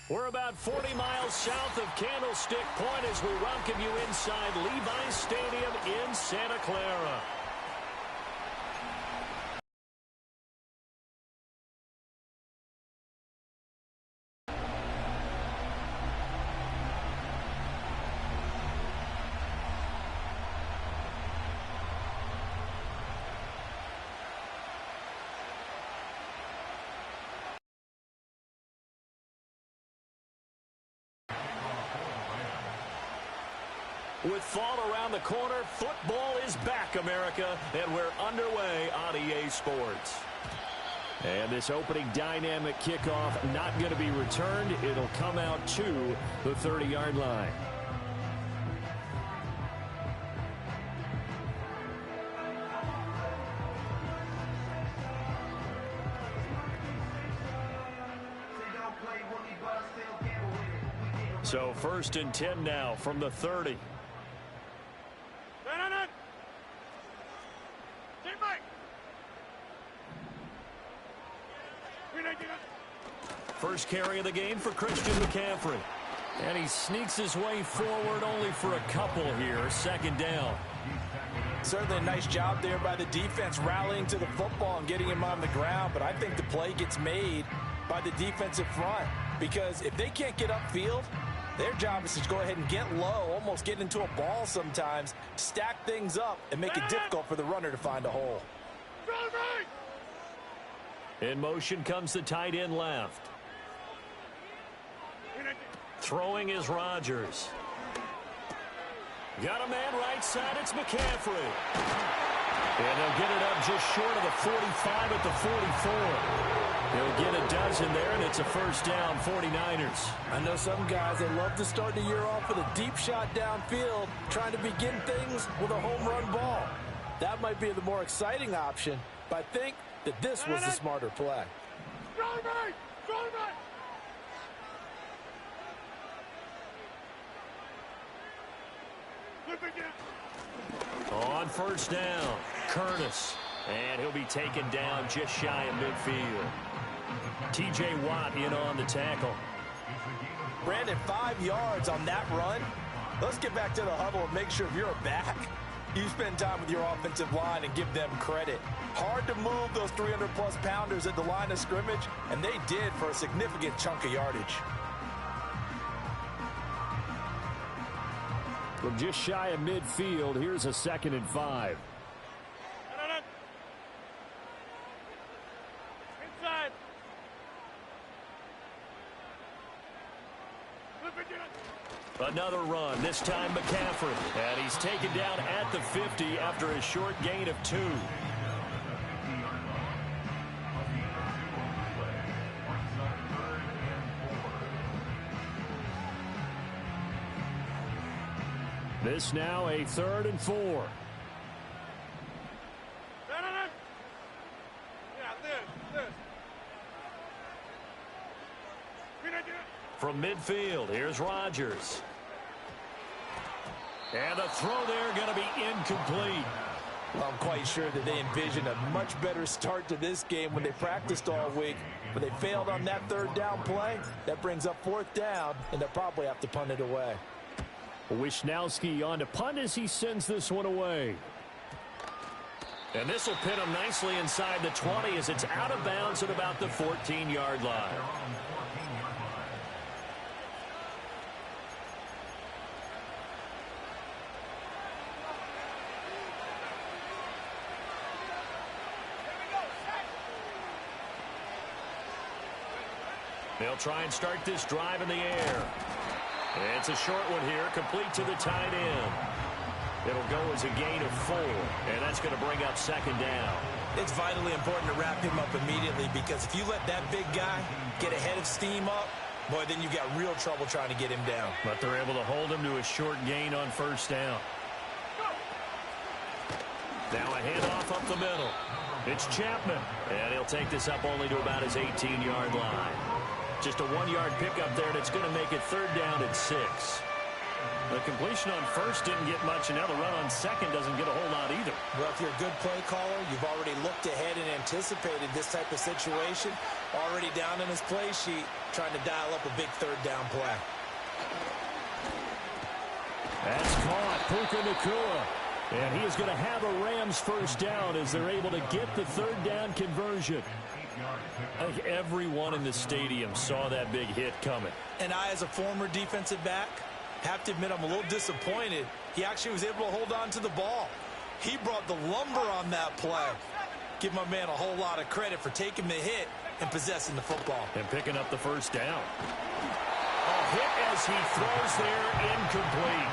We're about 40 miles south of Candlestick Point as we welcome you inside Levi's Stadium in Santa Clara. With fall around the corner, football is back, America, and we're underway on EA Sports. And this opening dynamic kickoff not going to be returned. It'll come out to the 30-yard line. So 1st and 10 now from the 30. First carry of the game for Christian McCaffrey. And he sneaks his way forward only for a couple here. 2nd down. Certainly a nice job there by the defense rallying to the football and getting him on the ground. But I think the play gets made by the defensive front. Because if they can't get upfield, their job is to go ahead and get low, almost get into a ball sometimes, stack things up, and make it difficult for the runner to find a hole. In motion comes the tight end left. Throwing is Rodgers. Got a man right side. It's McCaffrey. And they'll get it up just short of the 45 at the 44. They'll get a dozen there, and it's a 1st down, 49ers. I know some guys that love to start the year off with a deep shot downfield, trying to begin things with a home run ball. That might be the more exciting option, but I think that this was the smarter play. On 1st down, Curtis. And he'll be taken down just shy of midfield. T.J. Watt in on the tackle. Brandon, 5 yards on that run. Let's get back to the huddle and make sure if you're back, you spend time with your offensive line and give them credit. Hard to move those 300-plus pounders at the line of scrimmage, and they did for a significant chunk of yardage. From just shy of midfield, here's a 2nd and 5. Inside. Another run, this time McCaffrey. And he's taken down at the 50 after a short gain of 2. This now a 3rd and 4. From midfield, here's Rodgers. And the throw there going to be incomplete. Well, I'm quite sure that they envisioned a much better start to this game when they practiced all week. But they failed on that 3rd down play. That brings up 4th down, and they'll probably have to punt it away. Wisnowski on to punt as he sends this one away. And this will pin him nicely inside the 20 as it's out of bounds at about the 14-yard line. They'll try and start this drive in the air. It's a short one here, complete to the tight end. It'll go as a gain of 4, and that's going to bring up 2nd down. It's vitally important to wrap him up immediately because if you let that big guy get a head of steam up, boy, then you've got real trouble trying to get him down. But they're able to hold him to a short gain on 1st down. Now a handoff up the middle. It's Chapman, and he'll take this up only to about his 18-yard line. Just a 1-yard pickup there, and it's going to make it 3rd down and 6. The completion on 1st didn't get much, and now the run on 2nd doesn't get a whole lot either. Well, if you're a good play caller, you've already looked ahead and anticipated this type of situation. Already down in his play sheet, trying to dial up a big third down play. That's caught. Puka Nacua. And he is going to have a Rams first down as they're able to get the third down conversion. I think everyone in the stadium saw that big hit coming. And I, as a former defensive back, have to admit I'm a little disappointed. He actually was able to hold on to the ball. He brought the lumber on that play. Give my man a whole lot of credit for taking the hit and possessing the football. And picking up the first down. A hit as he throws there, incomplete.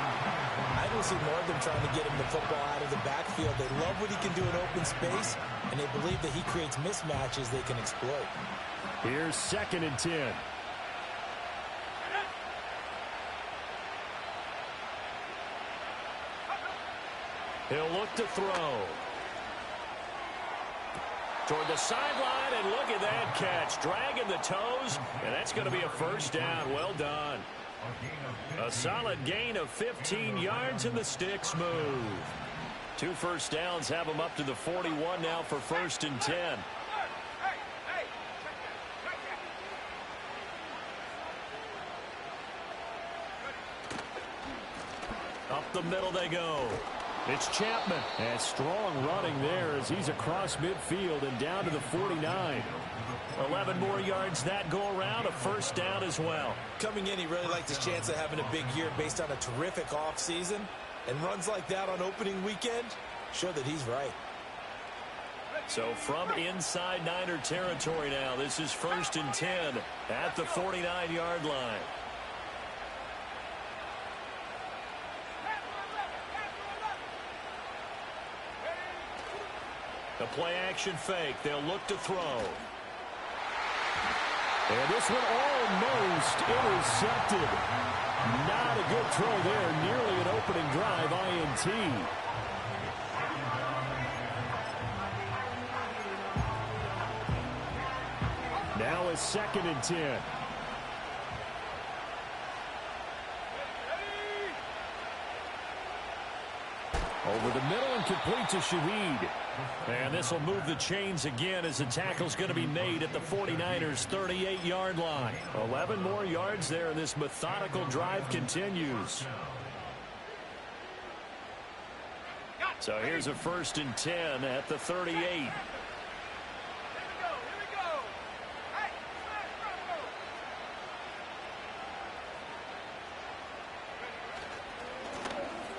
I don't see more of them trying to get him the football out of the backfield. They love what he can do in open space, and they believe that he creates mismatches they can exploit. Here's 2nd and 10. He'll look to throw. Toward the sideline, and look at that catch. Dragging the toes, and that's going to be a first down. Well done. A solid gain of 15 yards, and the sticks move. 2 first downs have them up to the 41 now for 1st and 10. Up the middle they go. It's Chapman. And strong running there as he's across midfield and down to the 49. 11 more yards that go around, a first down as well. Coming in, he really liked his chance of having a big year based on a terrific offseason. And runs like that on opening weekend show that he's right. So from inside Niner territory now, this is 1st and 10 at the 49-yard line. The play-action fake. They'll look to throw. And this one almost intercepted. Not a good throw there. Nearly an opening drive INT. Now it's 2nd and 10. Over the middle and complete to Shaheed. And this will move the chains again as the tackle's going to be made at the 49ers' 38-yard line. 11 more yards there, and this methodical drive continues. So here's a 1st and 10 at the 38.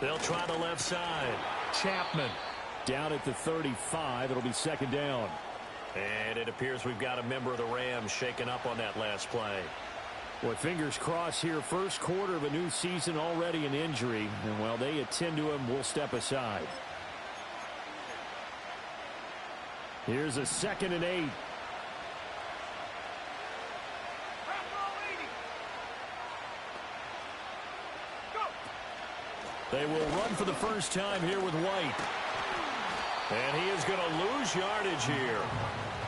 They'll try the left side. Chapman down at the 35. It'll be 2nd down. And it appears we've got a member of the Rams shaken up on that last play. Well, fingers crossed here. First quarter of a new season, already an injury. And while they attend to him, we'll step aside. Here's a 2nd and 8. They will run for the first time here with White. And he is going to lose yardage here.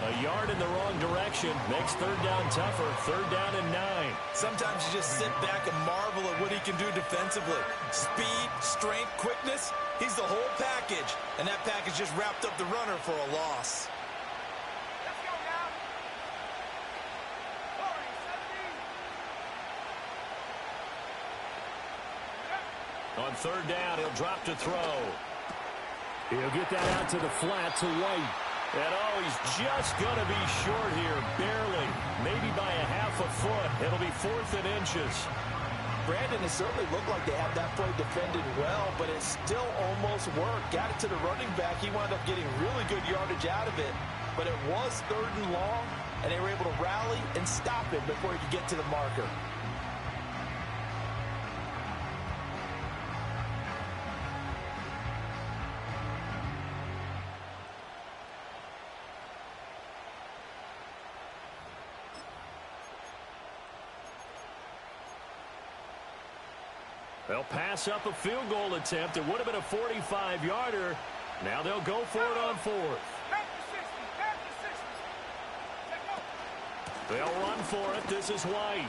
A yard in the wrong direction makes 3rd down tougher. 3rd down and 9. Sometimes you just sit back and marvel at what he can do defensively. Speed, strength, quickness. He's the whole package. And that package just wrapped up the runner for a loss. On 3rd down, he'll drop to throw. He'll get that out to the flat to White. And oh, he's just going to be short here, barely. Maybe by a half a foot. It'll be 4th and inches. Brandon, it certainly looked like they had that play defended well, but it still almost worked. Got it to the running back. He wound up getting really good yardage out of it. But it was 3rd and long, and they were able to rally and stop him before he could get to the marker. They'll pass up a field goal attempt. It would have been a 45-yarder. Now they'll go for it on 4th. They'll run for it. This is White.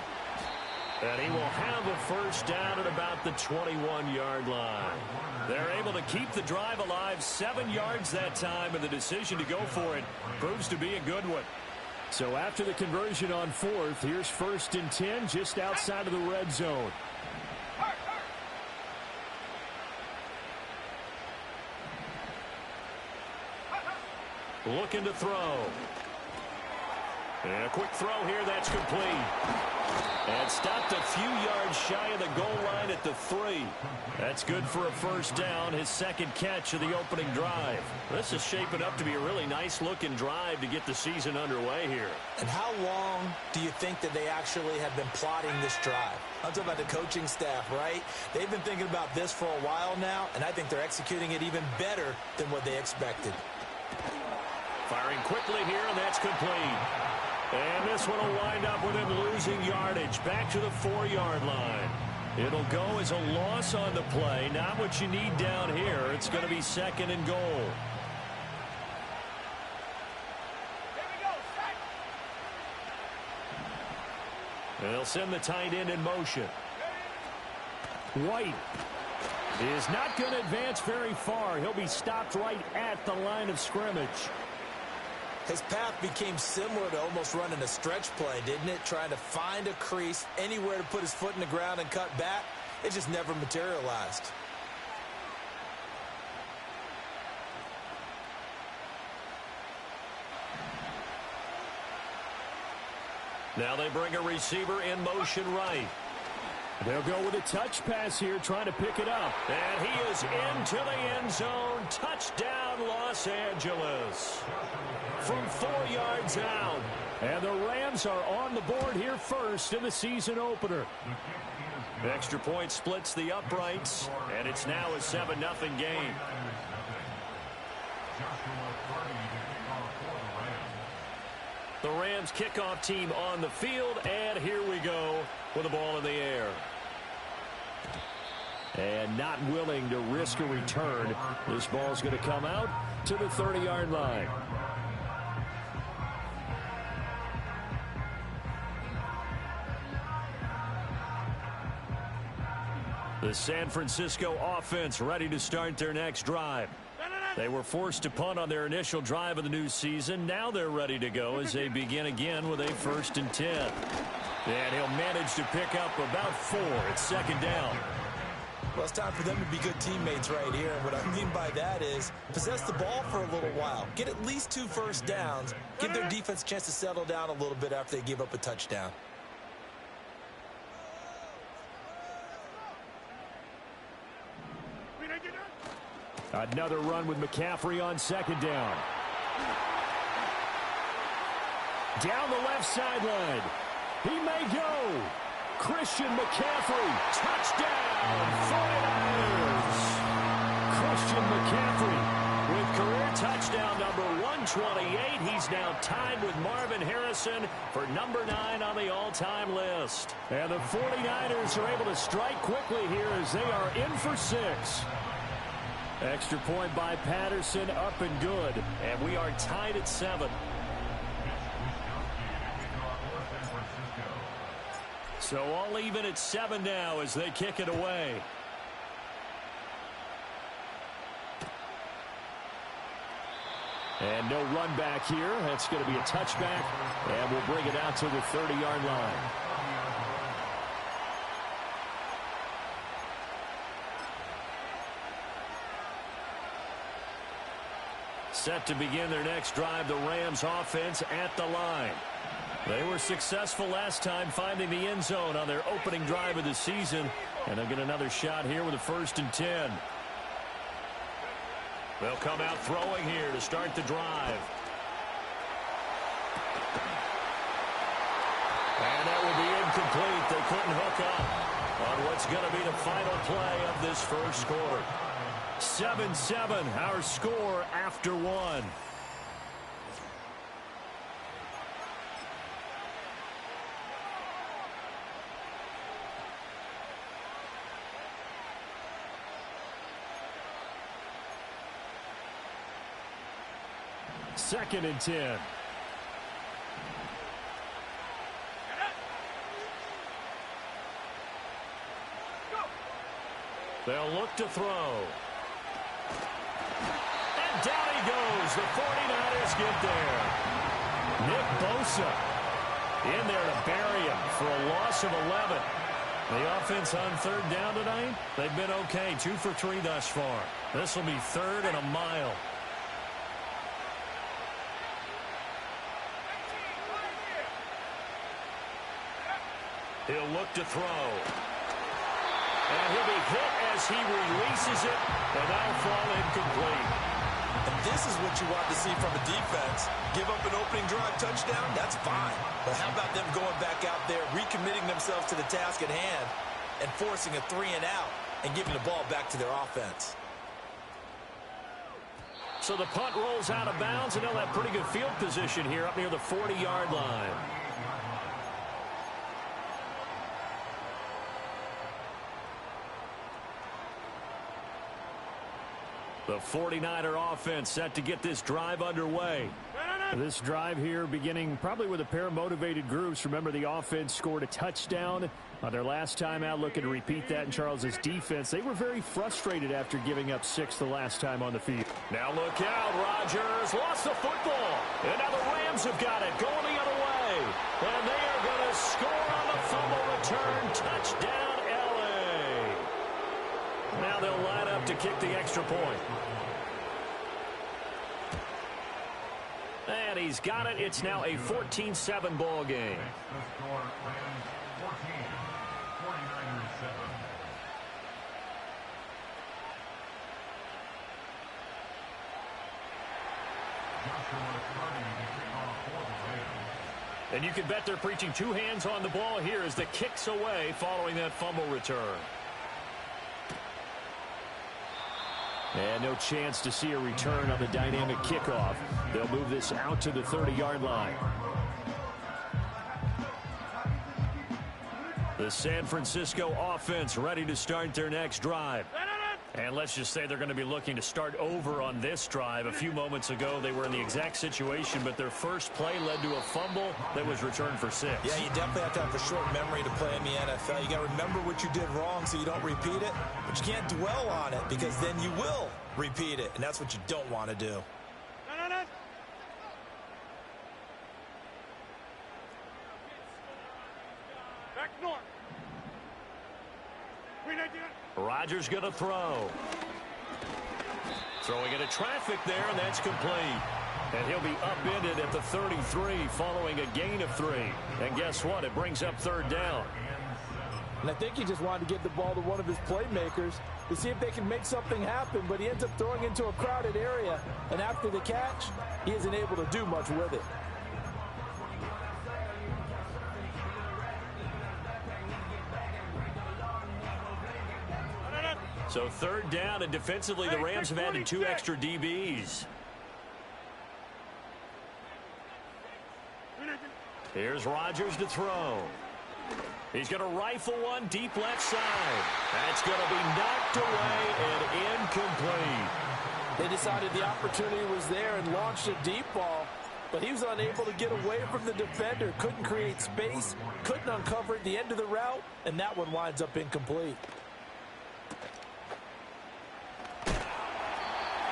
And he will have a first down at about the 21-yard line. They're able to keep the drive alive. 7 yards that time, and the decision to go for it proves to be a good one. So after the conversion on fourth, here's 1st and 10 just outside of the red zone. Looking to throw. And a quick throw here, that's complete. And stopped a few yards shy of the goal line at the 3. That's good for a first down, his second catch of the opening drive. This is shaping up to be a really nice-looking drive to get the season underway here. And how long do you think that they actually have been plotting this drive? I'm talking about the coaching staff, right? They've been thinking about this for a while now, and I think they're executing it even better than what they expected. Firing quickly here, and that's complete. And this one will wind up with him losing yardage back to the 4-yard line. It'll go as a loss on the play. Not what you need down here. It's going to be 2nd and goal. And they'll send the tight end in motion. White is not going to advance very far. He'll be stopped right at the line of scrimmage. His path became similar to almost running a stretch play, didn't it? Trying to find a crease, anywhere to put his foot in the ground and cut back. It just never materialized. Now they bring a receiver in motion right. They'll go with a touch pass here, trying to pick it up. And he is into the end zone. Touchdown, Los Angeles. From 4 yards out. And the Rams are on the board here first in the season opener. The extra point splits the uprights, and it's now a 7-0 game. The Rams kickoff team on the field, and here we go with the ball in the air. And not willing to risk a return, this ball's going to come out to the 30-yard line. The San Francisco offense ready to start their next drive. They were forced to punt on their initial drive of the new season. Now they're ready to go as they begin again with a 1st and 10. And he'll manage to pick up about 4. It's 2nd down. Well, it's time for them to be good teammates right here. And what I mean by that is possess the ball for a little while. Get at least 2 first downs. Give their defense a chance to settle down a little bit after they give up a touchdown. Another run with McCaffrey on 2nd down. Down the left sideline. He may go. Christian McCaffrey. Touchdown. 49ers. Christian McCaffrey with career touchdown number 128. He's now tied with Marvin Harrison for number 9 on the all-time list. And the 49ers are able to strike quickly here as they are in for 6. Extra point by Patterson, up and good. And we are tied at 7. So all even at 7 now as they kick it away. And no run back here. That's going to be a touchback. And we'll bring it out to the 30-yard line. Set to begin their next drive, the Rams offense at the line. They were successful last time finding the end zone on their opening drive of the season. And they'll get another shot here with a 1st and 10. They'll come out throwing here to start the drive. And that will be incomplete. They couldn't hook up on what's going to be the final play of this first quarter. 7-7, our score after 1. Second and 10. They'll look to throw. And down he goes. The 49ers get there. Nick Bosa in there to bury him for a loss of 11. The offense on third down tonight, they've been okay. 2 for 3 thus far. This will be third and a mile. He'll look to throw. And he'll be hit as he releases it, and that'll fall incomplete. And this is what you want to see from a defense. Give up an opening drive touchdown, that's fine. But how about them going back out there, recommitting themselves to the task at hand, and forcing a 3-and-out, and giving the ball back to their offense. So the punt rolls out of bounds, and they'll have pretty good field position here up near the 40-yard line. The 49er offense set to get this drive underway. This drive here beginning probably with a pair of motivated groups. Remember, the offense scored a touchdown on their last time out, looking to repeat that in Charles's defense. They were very frustrated after giving up 6 the last time on the field. Now look out, Rodgers lost the football. And now the Rams have got it going the other way. And they are going to score on the fumble return. Touchdown, L.A. Now they'll line up to kick the extra point. And he's got it. It's now a 14-7 ball game. And you can bet they're preaching 2 hands on the ball here as the kick's away following that fumble return. And no chance to see a return on the dynamic kickoff. They'll move this out to the 30-yard line. The San Francisco offense ready to start their next drive. And let's just say they're going to be looking to start over on this drive. A few moments ago, they were in the exact situation, but their first play led to a fumble that was returned for 6. Yeah, you definitely have to have a short memory to play in the NFL. You got to remember what you did wrong so you don't repeat it, but you can't dwell on it because then you will repeat it, and that's what you don't want to do. Back north. Rodgers going to throw. Throwing into traffic there, and that's complete. And he'll be upended at the 33 following a gain of 3. And guess what? It brings up third down. And I think he just wanted to give the ball to one of his playmakers to see if they can make something happen, but he ends up throwing into a crowded area. And after the catch, he isn't able to do much with it. So third down, and defensively, the Rams have added 2 extra DBs. Here's Rodgers to throw. He's going to rifle one deep left side. That's going to be knocked away and incomplete. They decided the opportunity was there and launched a deep ball, but he was unable to get away from the defender, couldn't create space, couldn't uncover at the end of the route, and that one winds up incomplete.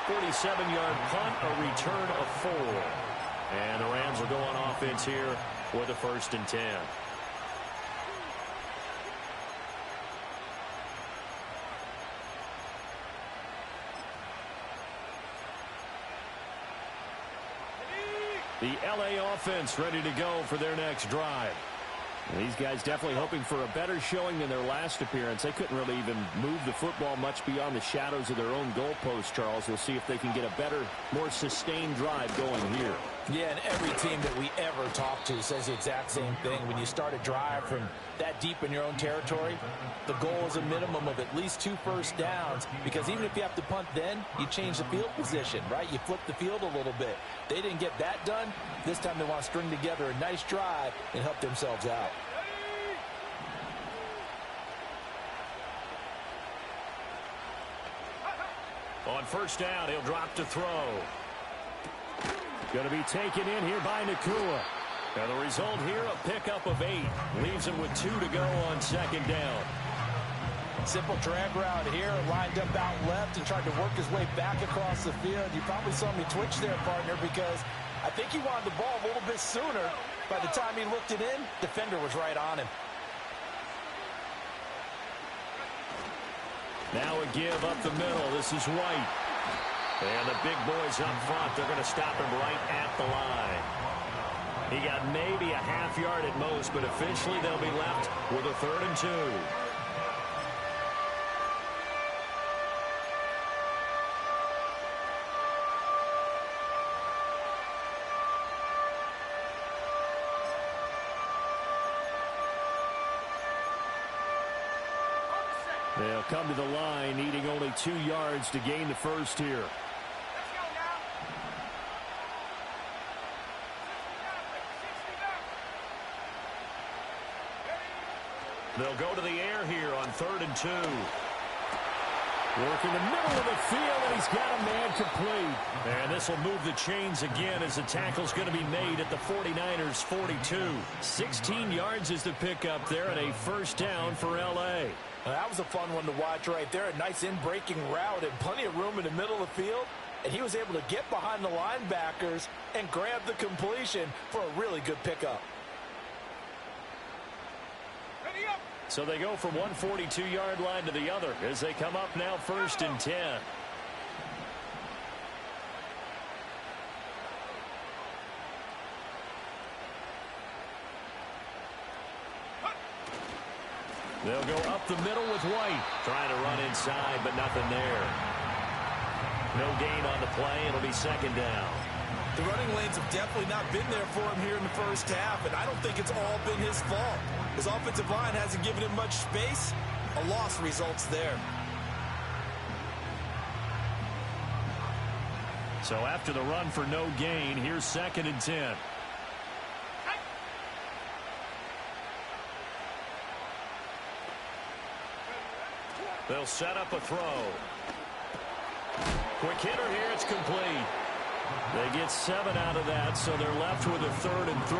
47-yard punt, a return of 4. And the Rams will go on offense here with a 1st and 10. The LA offense ready to go for their next drive. These guys definitely hoping for a better showing than their last appearance. They couldn't really even move the football much beyond the shadows of their own goalpost, Charles. We'll see if they can get a better, more sustained drive going here. Yeah, and every team that we ever talk to says the exact same thing. When you start a drive from that deep in your own territory, the goal is a minimum of at least 2 first downs, because even if you have to punt then, you change the field position, right? You flip the field a little bit. They didn't get that done. This time they want to string together a nice drive and help themselves out. On first down, he'll drop to throw. Going to be taken in here by Nakua. Now the result here, a pickup of 8. Leaves him with 2 to go on second down. Simple drag route here, lined up out left and tried to work his way back across the field. You probably saw me twitch there, partner, because I think he wanted the ball a little bit sooner. By the time he looked it in, defender was right on him. Now a give up the middle. This is White. And the big boys up front, they're going to stop him right at the line. He got maybe a half yard at most, but officially they'll be left with a 3rd and 2. They'll come to the line, needing only 2 yards to gain the first here. They'll go to the air here on 3rd and 2. Work in the middle of the field, and he's got a man complete. And this will move the chains again as the tackle's going to be made at the 49ers' 42. 16 yards is the pickup there, and a first down for L.A. That was a fun one to watch right there. A nice in-breaking route and plenty of room in the middle of the field. And he was able to get behind the linebackers and grab the completion for a really good pickup. So they go from one 42-yard line to the other as they come up now 1st and 10. They'll go up the middle with White. Trying to run inside, but nothing there. No gain on the play. It'll be 2nd down. The running lanes have definitely not been there for him here in the first half, and I don't think it's all been his fault. His offensive line hasn't given him much space. A loss results there. So after the run for no gain, here's 2nd and 10. They'll set up a throw. Quick hitter here. It's complete. They get 7 out of that, so they're left with a 3rd and 3.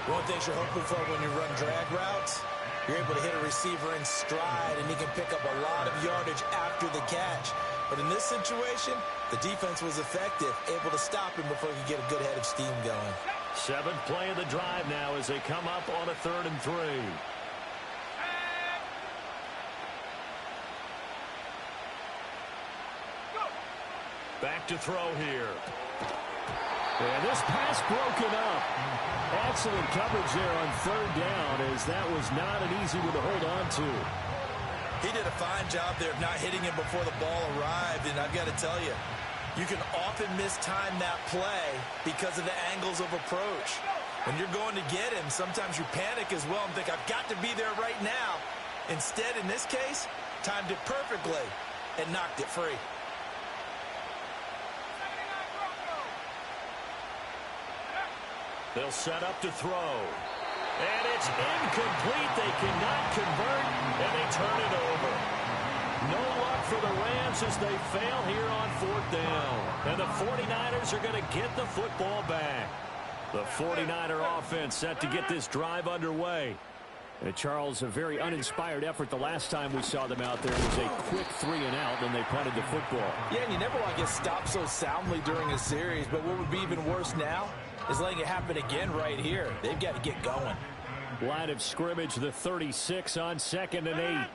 One thing you're hoping for when you run drag routes, you're able to hit a receiver in stride, and he can pick up a lot of yardage after the catch. But in this situation, the defense was effective, able to stop him before he could get a good head of steam going. 7th play of the drive now as they come up on a 3rd and 3. Back to throw here. And this pass broken up. Excellent coverage there on 3rd down, as that was not an easy one to hold on to. He did a fine job there of not hitting him before the ball arrived, and I've got to tell you, you can often mistime that play because of the angles of approach. When you're going to get him, sometimes you panic as well and think, I've got to be there right now. Instead, in this case, timed it perfectly and knocked it free. They'll set up to throw. And it's incomplete. They cannot convert, and they turn it over. No luck for the Rams as they fail here on 4th down. And the 49ers are going to get the football back. The 49er offense set to get this drive underway. And Charles, a very uninspired effort the last time we saw them out there. It was a quick 3 and out, and they punted the football. Yeah, and you never want to get stopped so soundly during a series, but what would be even worse now is letting it happen again right here. They've got to get going. Line of scrimmage, the 36 on 2nd and 8.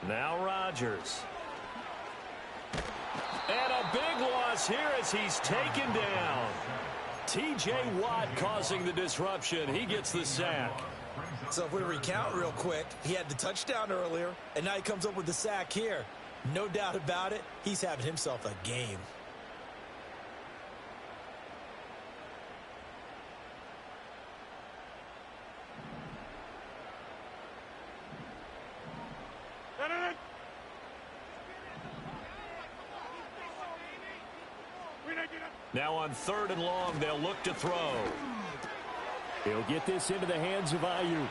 Now Rodgers. And a big loss here as he's taken down. T.J. Watt causing the disruption. He gets the sack. So if we recount real quick, he had the touchdown earlier, and now he comes up with the sack here. No doubt about it, he's having himself a game. Now on 3rd and long, they'll look to throw. He'll get this into the hands of Ayuk.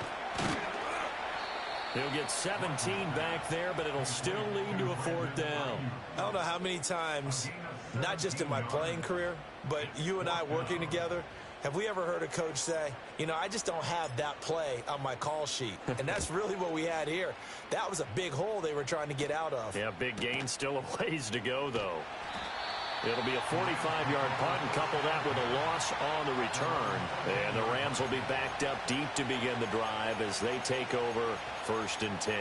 He'll get 17 back there, but it'll still lead to a 4th down. I don't know how many times, not just in my playing career, but you and I working together, have we ever heard a coach say, you know, I just don't have that play on my call sheet. And that's really what we had here. That was a big hole they were trying to get out of. Yeah, big gain, still a ways to go, though. It'll be a 45-yard punt, and couple that with a loss on the return. And the Rams will be backed up deep to begin the drive as they take over 1st and 10.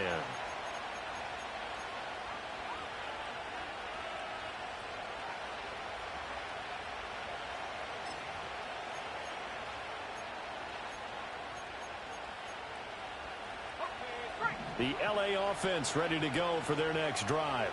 The LA offense ready to go for their next drive.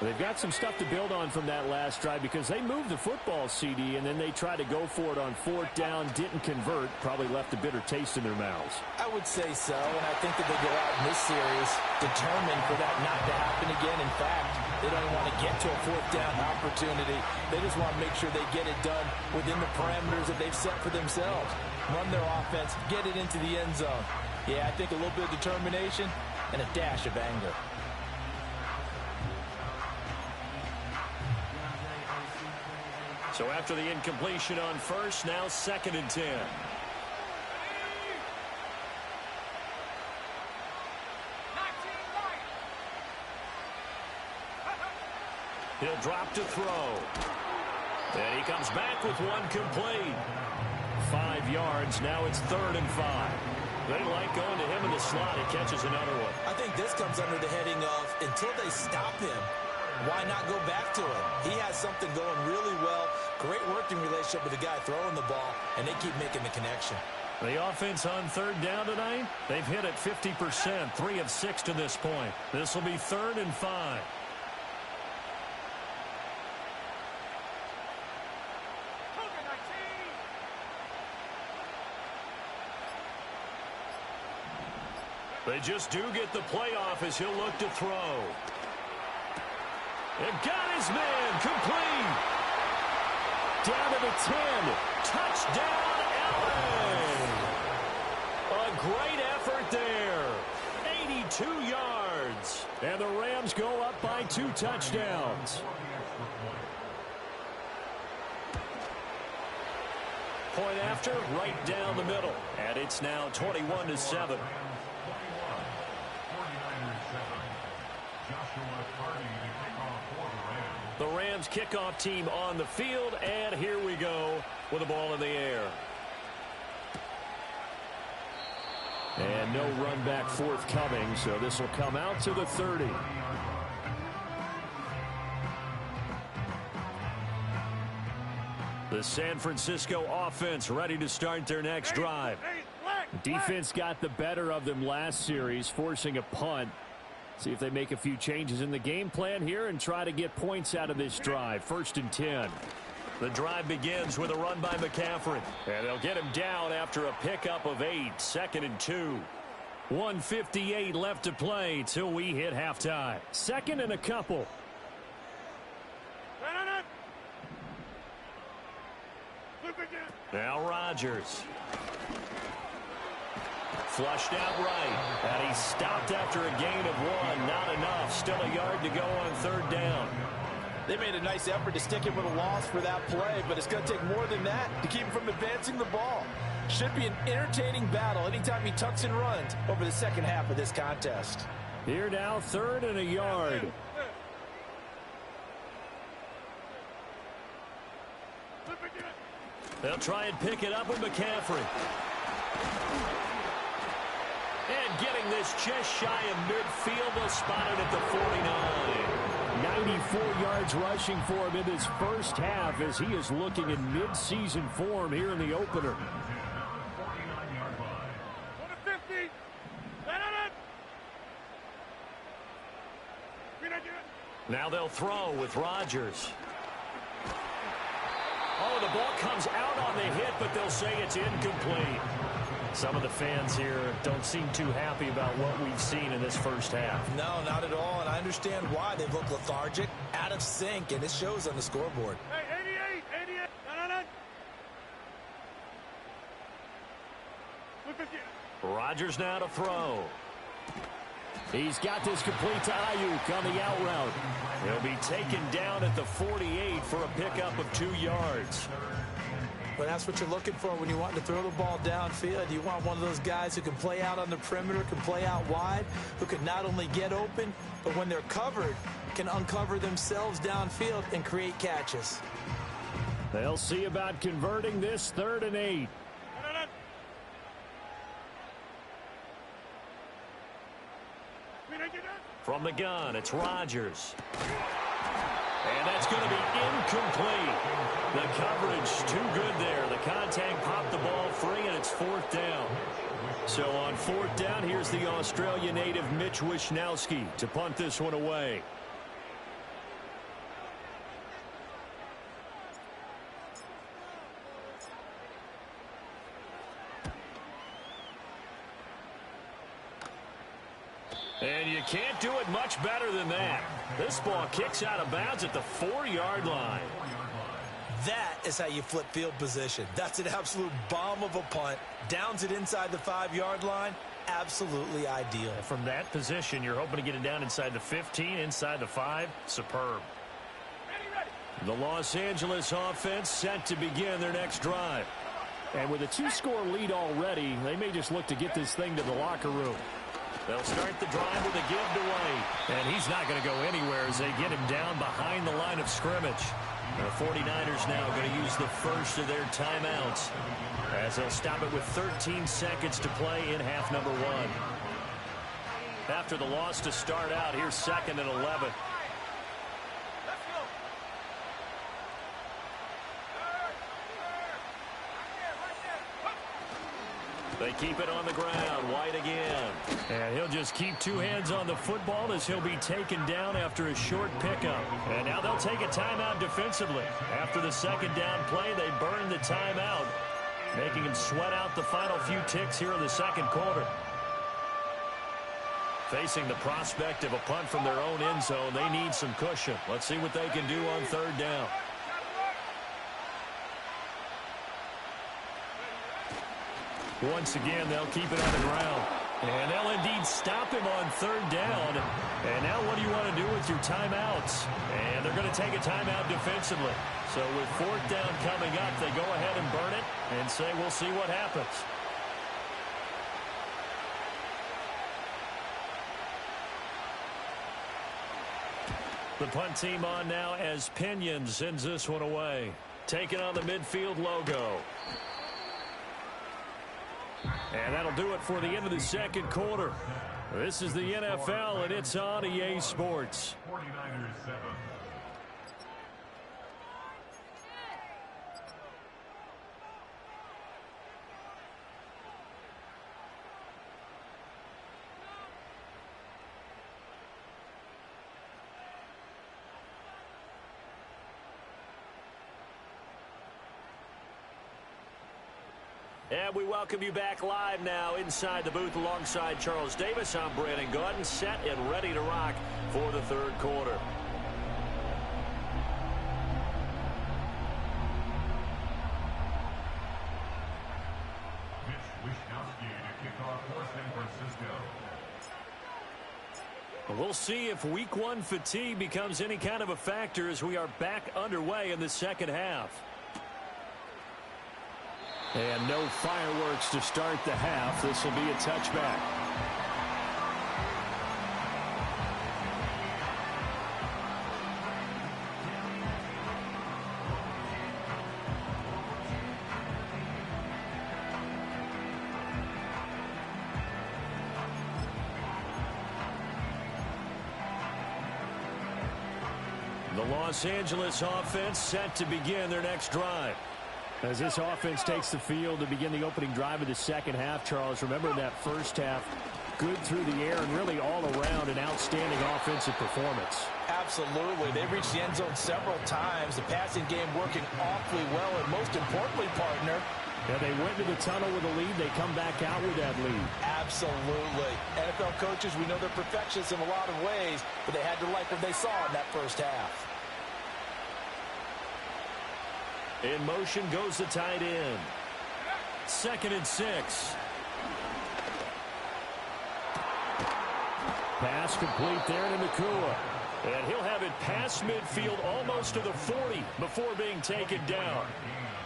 They've got some stuff to build on from that last drive because they moved the football, CD, and then they tried to go for it on 4th down, didn't convert, probably left a bitter taste in their mouths. I would say so, and I think that they go out in this series determined for that not to happen again. In fact, they don't even want to get to a 4th down opportunity. They just want to make sure they get it done within the parameters that they've set for themselves. Run their offense, get it into the end zone. Yeah, I think a little bit of determination and a dash of anger. So after the incompletion on 1st, now 2nd and 10. He'll drop to throw. And he comes back with one complete. 5 yards. Now it's 3rd and 5. They like going to him in the slot. He catches another one. I think this comes under the heading of until they stop him, why not go back to him? He has something going really well. Great working relationship with the guy throwing the ball, and they keep making the connection. The offense on 3rd down tonight, they've hit it 50%, 3 of 6 to this point. This will be 3rd and 5. They just do get the playoff as he'll look to throw. And got his man complete. Down to the 10. Touchdown, LA. A great effort there. 82 yards. And the Rams go up by 2 touchdowns. Point after, right down the middle. And it's now 21-7. The Rams kickoff team on the field, and here we go with the ball in the air. And no run back forthcoming, so this will come out to the 30. The San Francisco offense ready to start their next drive. Defense got the better of them last series, forcing a punt. See if they make a few changes in the game plan here and try to get points out of this drive. 1st and 10. The drive begins with a run by McCaffrey. And they'll get him down after a pickup of 8. 2nd and 2. 1:58 left to play till we hit halftime. 2nd and a couple. Now Rodgers. Flushed out right. And he stopped after a gain of 1. Not enough. Still a yard to go on 3rd down. They made a nice effort to stick him with a loss for that play, but it's going to take more than that to keep him from advancing the ball. Should be an entertaining battle anytime he tucks and runs over the second half of this contest. Here now, 3rd and a yard. They'll try and pick it up with McCaffrey. And getting this just shy of midfield, they'll spot it at the 49. 94 yards rushing for him in his first half as he is looking in mid-season form here in the opener. Now they'll throw with Rodgers. Oh, the ball comes out on the hit, but they'll say it's incomplete. Some of the fans here don't seem too happy about what we've seen in this first half. No, not at all, and I understand why. They've looked lethargic, out of sync, and it shows on the scoreboard. Hey, 88. Rodgers now to throw. He's got this complete to Ayuk on the out route. He'll be taken down at the 48 for a pickup of 2 yards. Well, that's what you're looking for when you want to throw the ball downfield. You want one of those guys who can play out on the perimeter, can play out wide, who can not only get open, but when they're covered, can uncover themselves downfield and create catches. They'll see about converting this 3rd and 8. From the gun, it's Rodgers. And that's going to be incomplete. The coverage too good there. The contact popped the ball free, and it's 4th down. So on 4th down, here's the Australia native Mitch Wishnowski to punt this one away. And you can't do it much better than that. This ball kicks out of bounds at the 4-yard line. That is how you flip field position. That's an absolute bomb of a punt. Downs it inside the 5-yard line. Absolutely ideal. And from that position, you're hoping to get it down inside the 15, inside the 5. Superb. The Los Angeles offense set to begin their next drive. And with a 2-score lead already, they may just look to get this thing to the locker room. They'll start the drive with a give to White. And he's not going to go anywhere as they get him down behind the line of scrimmage. The 49ers now going to use the first of their timeouts as they'll stop it with 13 seconds to play in half number 1. After the loss to start out, here's 2nd and 11. They keep it on the ground. White again. And he'll just keep 2 hands on the football as he'll be taken down after a short pickup. And now they'll take a timeout defensively. After the 2nd down play, they burn the timeout, making him sweat out the final few ticks here in the 2nd quarter. Facing the prospect of a punt from their own end zone, they need some cushion. Let's see what they can do on 3rd down. Once again, they'll keep it on the ground. And they'll indeed stop him on 3rd down. And now what do you want to do with your timeouts? And they're going to take a timeout defensively. So with 4th down coming up, they go ahead and burn it and say we'll see what happens. The punt team on now as Pinion sends this one away. Taking on the midfield logo. And that'll do it for the end of the 2nd quarter. This is the NFL, and it's on EA Sports. 49ers 7. And we welcome you back live now inside the booth alongside Charles Davis. I'm Brandon Gaudin, set and ready to rock for the 3rd quarter. Mitch Wishnowski to kick off for San Francisco. We'll see if week 1 fatigue becomes any kind of a factor as we are back underway in the 2nd half. And no fireworks to start the half. This will be a touchback. The Los Angeles offense set to begin their next drive. As this offense takes the field to begin the opening drive of the 2nd half, Charles, remember that 1st half, good through the air and really all around an outstanding offensive performance. Absolutely. They reached the end zone several times. The passing game working awfully well, and most importantly, partner, yeah, they went to the tunnel with a lead. They come back out with that lead. Absolutely. NFL coaches, we know they're perfectionists in a lot of ways, but they had to like what they saw in that 1st half. In motion goes the tight end. 2nd and 6. Pass complete there to Nakua. And he'll have it past midfield almost to the 40 before being taken down.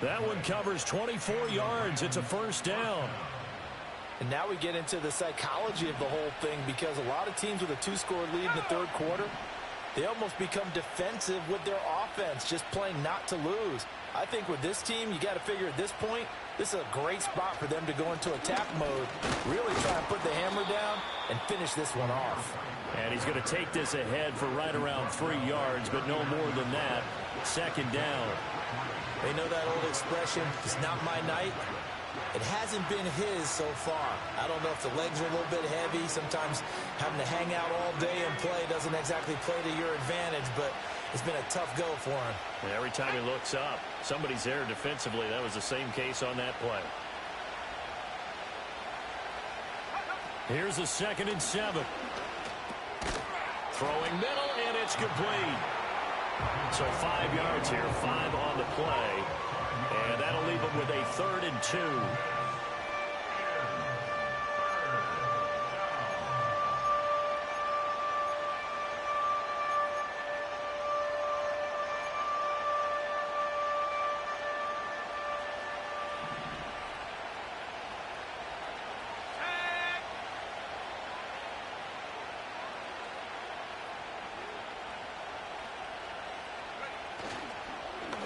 That one covers 24 yards. It's a first down. And now we get into the psychology of the whole thing, because a lot of teams with a 2-score lead in the third quarter, they almost become defensive with their offense, just playing not to lose. I think with this team, you got to figure at this point, this is a great spot for them to go into attack mode, really try and put the hammer down and finish this one off. And he's going to take this ahead for right around 3 yards, but no more than that. Second down. They know that old expression, it's not my night. It hasn't been his so far. I don't know if the legs are a little bit heavy. Sometimes having to hang out all day and play doesn't exactly play to your advantage, but it's been a tough go for him. And every time he looks up, somebody's there defensively. That was the same case on that play. Here's a 2nd and 7. Throwing middle, and it's complete. So 5 yards here, 5 on the play. And that'll leave them with a 3rd and 2.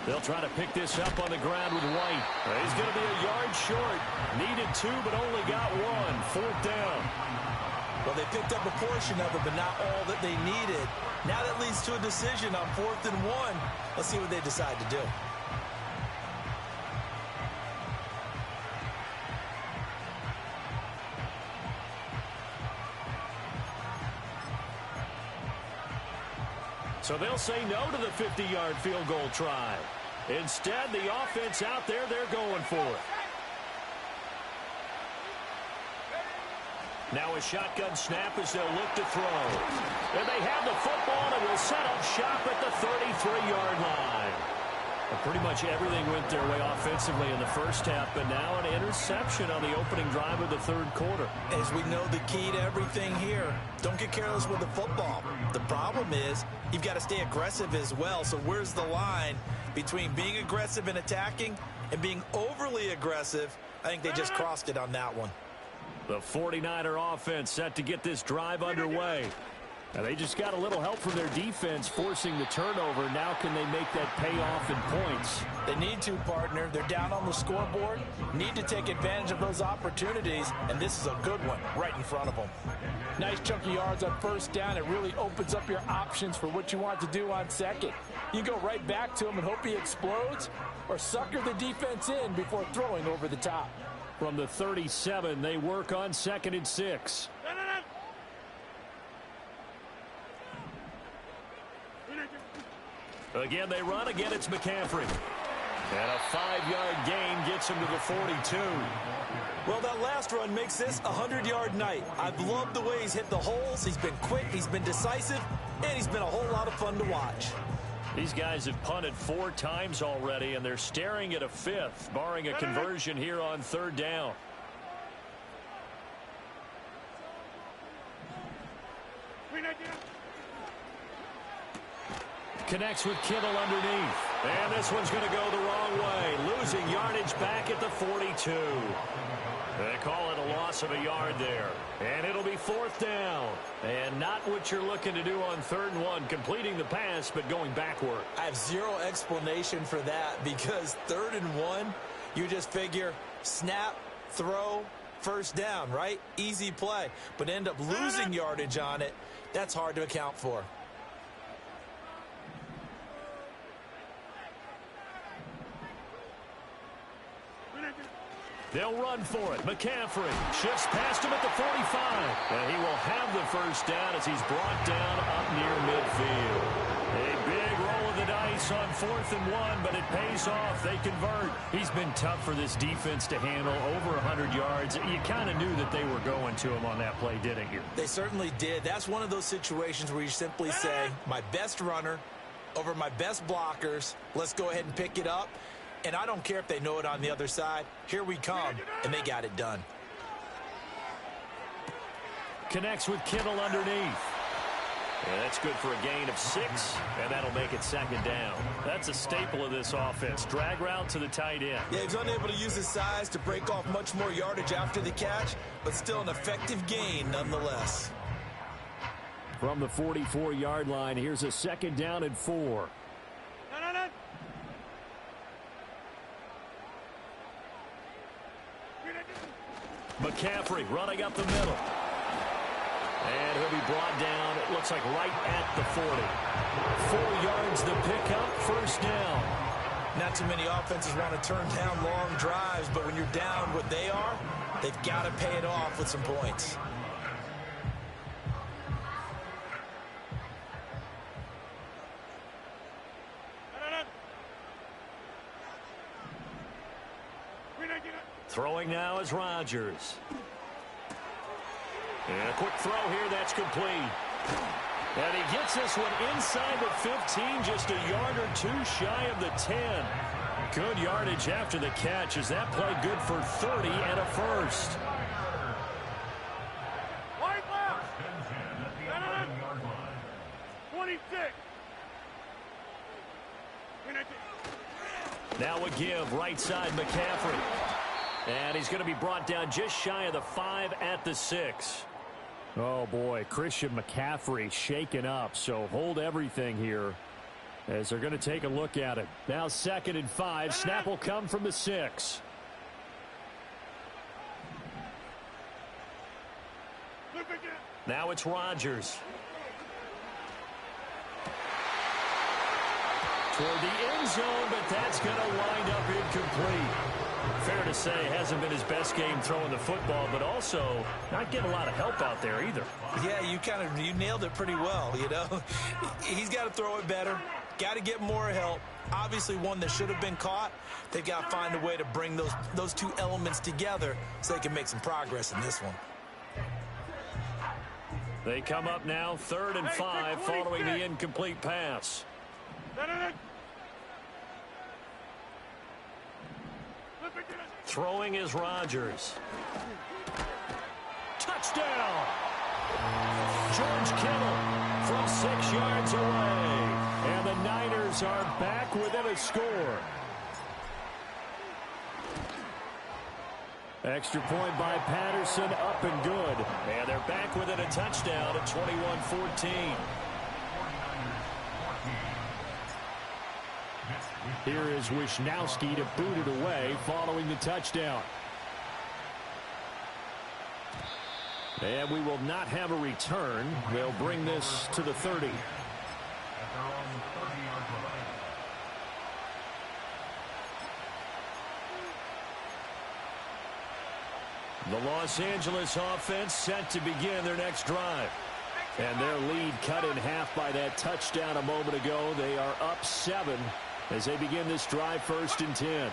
They'll try to pick this up on the ground with White. He's going to be a yard short. Needed 2, but only got 1. 4th down. Well, they picked up a portion of it, but not all that they needed. Now that leads to a decision on 4th and 1. Let's see what they decide to do. So they'll say no to the 50-yard field goal try. Instead, the offense out there, they're going for it. Now a shotgun snap as they'll look to throw. And they have the football and will set up shop at the 33-yard line. And pretty much everything went their way offensively in the first half, but now an interception on the opening drive of the third quarter. As we know, the key to everything here, don't get careless with the football. The problem is you've got to stay aggressive as well. So where's the line between being aggressive and attacking and being overly aggressive? I think they just crossed it on that one. The 49er offense set to get this drive underway. And they just got a little help from their defense forcing the turnover. Now can they make that pay off in points? They need to, partner. They're down on the scoreboard. Need to take advantage of those opportunities. And this is a good one right in front of them. Nice chunky yards on first down. It really opens up your options for what you want to do on second. You go right back to him and hope he explodes, or sucker the defense in before throwing over the top. From the 37, they work on 2nd and 6. Again, they run. Again, it's McCaffrey. And a 5-yard gain gets him to the 42. Well, that last run makes this a 100-yard night. I've loved the way he's hit the holes. He's been quick, he's been decisive, and he's been a whole lot of fun to watch. These guys have punted 4 times already, and they're staring at a 5th, barring a conversion here on 3rd down. Connects with Kittle underneath. And this one's going to go the wrong way. Losing yardage back at the 42. They call it a loss of a yard there. And it'll be 4th down. And not what you're looking to do on 3rd and 1. Completing the pass, but going backward. I have zero explanation for that, because 3rd and 1, you just figure snap, throw, first down, right? Easy play. But end up losing yardage on it. That's hard to account for. They'll run for it. McCaffrey shifts past him at the 45. And he will have the first down as he's brought down up near midfield. A big roll of the dice on 4th and 1, but it pays off. They convert. He's been tough for this defense to handle, over 100 yards. You kind of knew that they were going to him on that play, didn't you? They certainly did. That's one of those situations where you simply say, my best runner over my best blockers. Let's go ahead and pick it up. And I don't care if they know it on the other side. Here we come, and they got it done. Connects with Kittle underneath. And that's good for a gain of 6, and that'll make it second down. That's a staple of this offense. Drag route to the tight end. Yeah, he's unable to use his size to break off much more yardage after the catch, but still an effective gain nonetheless. From the 44-yard line, here's a second down and 4. McCaffrey running up the middle. And he'll be brought down, it looks like right at the 40. 4 yards the pickup, first down. Not too many offenses want to turn down long drives, but when you're down what they are, they've got to pay it off with some points. Throwing now is Rodgers. And a quick throw here, that's complete. And he gets this one inside the 15, just a yard or 2 shy of the 10. Good yardage after the catch. Is that play good for 30 and a first? Right left. 26. Now a give, right side McCaffrey. And he's going to be brought down just shy of the 5 at the 6. Oh, boy, Christian McCaffrey shaken up, so hold everything here as they're going to take a look at it. Now 2nd and 5. Snap will come from the 6. Now it's Rodgers. Toward the end zone, but that's going to wind up incomplete. Fair to say, hasn't been his best game throwing the football, but also not getting a lot of help out there either. Yeah, you nailed it pretty well, you know. He's got to throw it better, got to get more help. Obviously one that should have been caught. They've got to find a way to bring those two elements together so they can make some progress in this one. They come up now 3rd and 5 following the incomplete pass. Throwing is Rodgers. Touchdown! George Kittle from 6 yards away. And the Niners are back within a score. Extra point by Patterson, up and good. And they're back within a touchdown at 21-14. Here is Wisnowski to boot it away following the touchdown. And we will not have a return. They'll bring this to the 30. The Los Angeles offense set to begin their next drive. And their lead cut in half by that touchdown a moment ago. They are up 7 as they begin this drive, 1st and 10.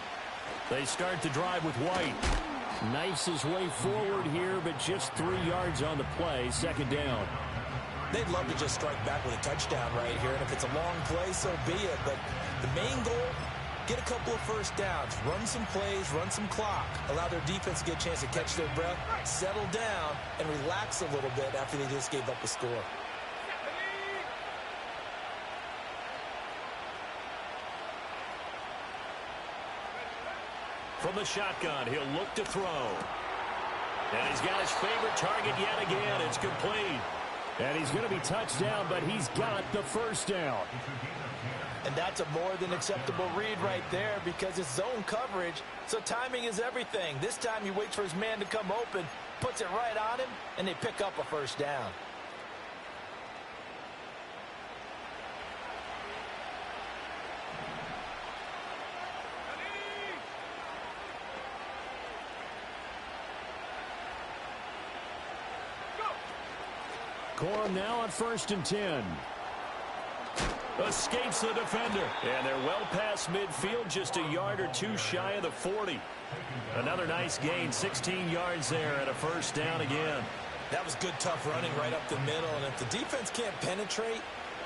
They start the drive with White. Knifes his way forward here, but just 3 yards on the play, 2nd down. They'd love to just strike back with a touchdown right here, and if it's a long play, so be it. But the main goal, get a couple of first downs, run some plays, run some clock, allow their defense to get a chance to catch their breath, settle down, and relax a little bit after they just gave up a score. From the shotgun, he'll look to throw. And he's got his favorite target yet again. It's complete. And he's going to be touched down, but he's got the first down. And that's a more than acceptable read right there because it's zone coverage, so timing is everything. This time he waits for his man to come open, puts it right on him, and they pick up a first down. Corum now on 1st and 10. Escapes the defender. And they're well past midfield, just a yard or 2 shy of the 40. Another nice gain, 16 yards there and a first down again. That was good, tough running right up the middle. And if the defense can't penetrate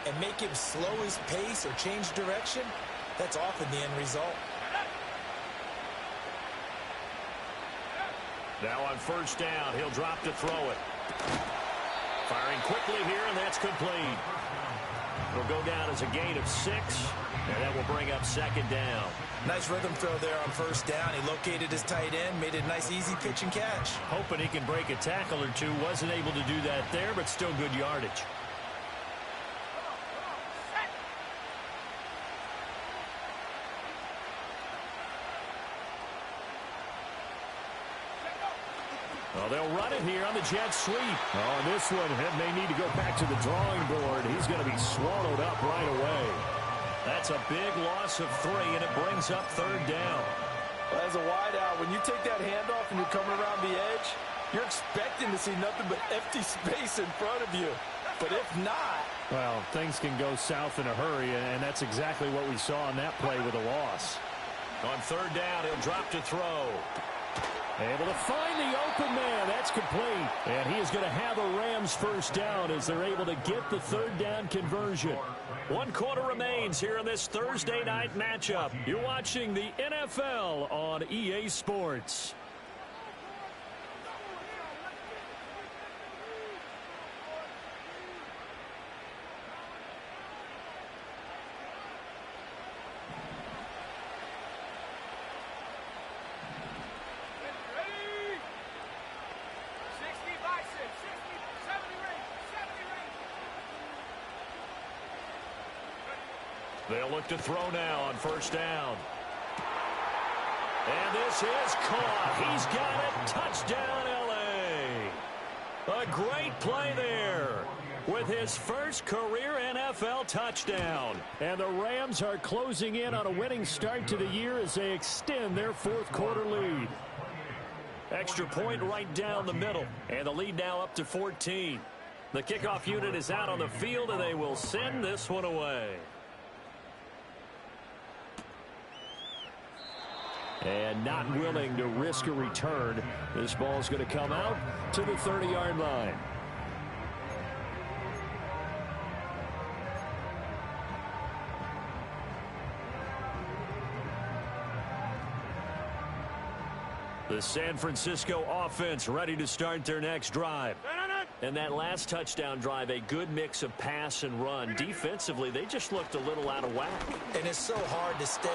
and make him slow his pace or change direction, that's often the end result. Now on 1st down, he'll drop to throw it. Firing quickly here, and that's complete. It'll go down as a gain of 6, and that will bring up second down. Nice rhythm throw there on first down. He located his tight end, made it a nice easy pitch and catch. Hoping he can break a tackle or two. Wasn't able to do that there, but still good yardage. Well, they'll run it here on the jet sweep. Oh, this one may need to go back to the drawing board. He's going to be swallowed up right away. That's a big loss of 3, and it brings up third down. Well, as a wideout, when you take that handoff and you're coming around the edge, you're expecting to see nothing but empty space in front of you. But if not... Well, things can go south in a hurry, and that's exactly what we saw on that play with a loss. On third down, he'll drop to throw. Able to find the open man. That's complete. And he is going to have a Rams first down as they're able to get the third down conversion. 1 quarter remains here in this Thursday night matchup. You're watching the NFL on EA Sports. They'll look to throw now on first down. And this is caught. He's got it. Touchdown, L.A. A great play there with his first career NFL touchdown. And the Rams are closing in on a winning start to the year as they extend their fourth quarter lead. Extra point right down the middle. And the lead now up to 14. The kickoff unit is out on the field, and they will send this one away. And not willing to risk a return. This ball's going to come out to the 30-yard line. The San Francisco offense ready to start their next drive. And that last touchdown drive, a good mix of pass and run. Defensively, they just looked a little out of whack. And it's so hard to stay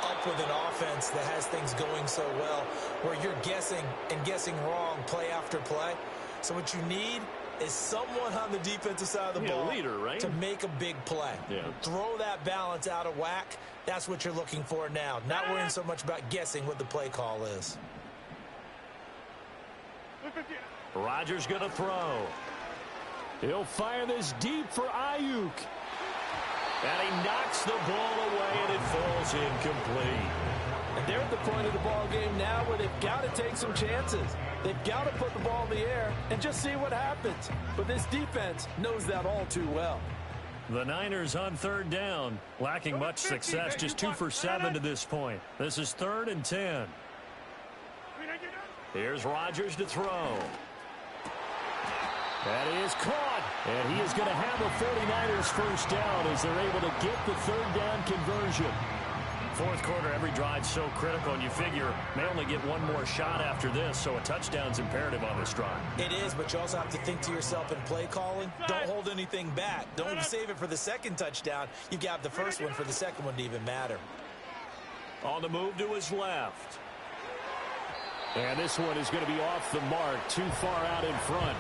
up with an offense that has things going so well, where you're guessing and guessing wrong play after play. So what you need is someone on the defensive side of the ball leader, right? to make a big play. Yeah. Throw that balance out of whack. That's what you're looking for now. Not worrying so much about guessing what the play call is. Rodgers going to throw. He'll fire this deep for Ayuk. And he knocks the ball away, and it falls incomplete. And they're at the point of the ball game now where they've got to take some chances. They've got to put the ball in the air and just see what happens. But this defense knows that all too well. The Niners on third down, lacking much success, just 2 for 7 to this point. This is 3rd and 10. Here's Rodgers to throw. That is caught, and he is going to have a 49ers first down as they're able to get the third down conversion. Fourth quarter, every drive so critical, and you figure may only get one more shot after this, so a touchdown's imperative on this drive. It is, but you also have to think to yourself in play calling, don't hold anything back. Don't save it for the second touchdown. You got the first one for the second one to even matter. On the move to his left. And this one is going to be off the mark, too far out in front.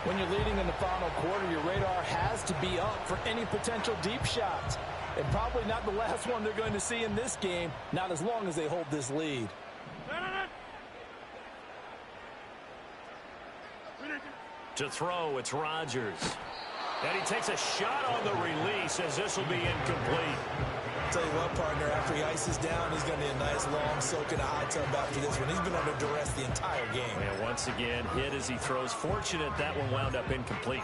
When you're leading in the final quarter, your radar has to be up for any potential deep shots. And probably not the last one they're going to see in this game, not as long as they hold this lead. To throw, it's Rodgers. And he takes a shot on the release as this will be incomplete. Tell you what, partner, after he ices down, he's going to need a nice long soak in a hot tub after this one. He's been under duress the entire game. And once again, hit as he throws. Fortunate that one wound up incomplete.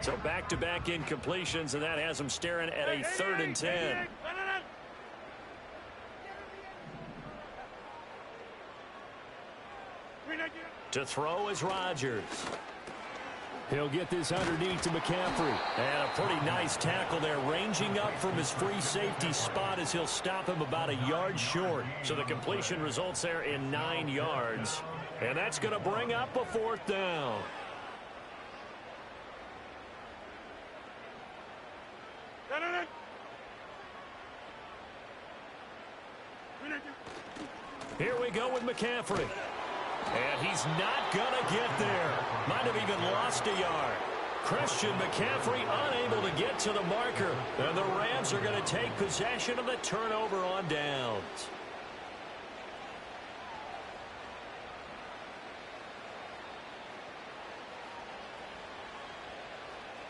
So back-to-back incompletions, and that has him staring at a 3rd and 10. To throw is Rodgers. He'll get this underneath to McCaffrey. And a pretty nice tackle there, ranging up from his free safety spot as he'll stop him about a yard short. So the completion results there in 9 yards. And that's going to bring up a 4th down. Here we go with McCaffrey. And he's not going to get there. Might have even lost a yard. Christian McCaffrey unable to get to the marker. And the Rams are going to take possession of the turnover on downs.